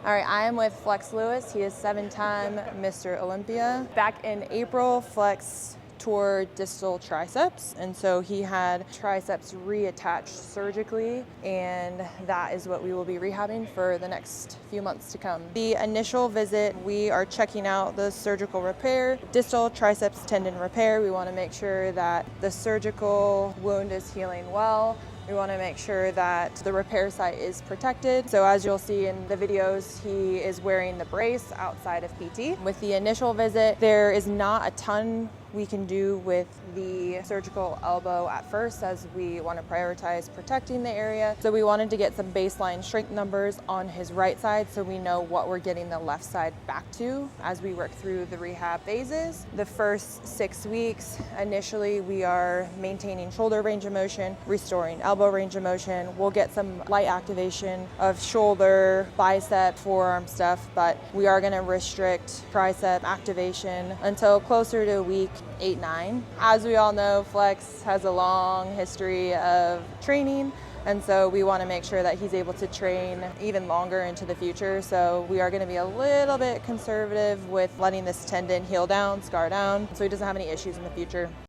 All right, I am with Flex Lewis. He is 7-time Mr. Olympia. Back in April, Flex tore distal triceps, and so he had triceps reattached surgically, and that is what we will be rehabbing for the next few months to come. The initial visit, we are checking out the surgical repair, distal triceps tendon repair. We want to make sure that the surgical wound is healing well. We want to make sure that the repair site is protected. So as you'll see in the videos, he is wearing the brace outside of PT. With the initial visit, there is not a ton we can do with the surgical elbow at first, as we want to prioritize protecting the area. So we wanted to get some baseline strength numbers on his right side so we know what we're getting the left side back to as we work through the rehab phases. The first 6 weeks, initially we are maintaining shoulder range of motion, restoring elbow range of motion. We'll get some light activation of shoulder, bicep, forearm stuff, but we are going to restrict tricep activation until closer to week 8-9. As we all know, Flex has a long history of training, and so we want to make sure that he's able to train even longer into the future. So we are going to be a little bit conservative with letting this tendon heal down, scar down, so he doesn't have any issues in the future.